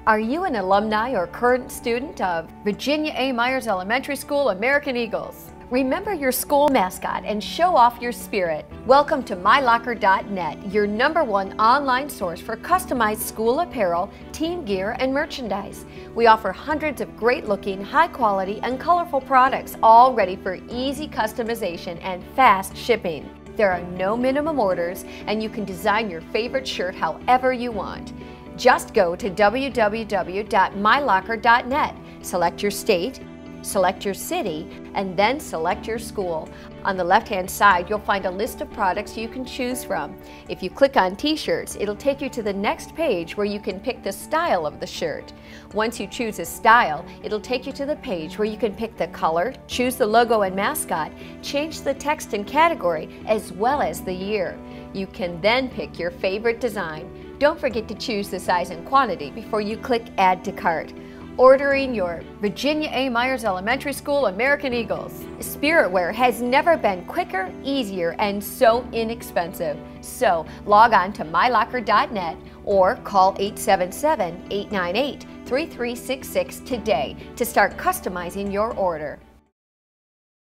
Are you an alumni or current student of Virginia A. Myers Elementary School American Eagles? Remember your school mascot and show off your spirit. Welcome to MyLocker.net, your #1 online source for customized school apparel, team gear, and merchandise. We offer hundreds of great-looking, high-quality, and colorful products, all ready for easy customization and fast shipping. There are no minimum orders, and you can design your favorite shirt however you want. Just go to www.mylocker.net, select your state, select your city, and then select your school. On the left-hand side, you'll find a list of products you can choose from. If you click on T-shirts, it'll take you to the next page where you can pick the style of the shirt. Once you choose a style, it'll take you to the page where you can pick the color, choose the logo and mascot, change the text and category, as well as the year. You can then pick your favorite design. Don't forget to choose the size and quantity before you click Add to Cart. Ordering your Virginia A. Myers Elementary School American Eagles. Spirit wear has never been quicker, easier, and so inexpensive. So log on to mylocker.net or call 877-898-3366 today to start customizing your order.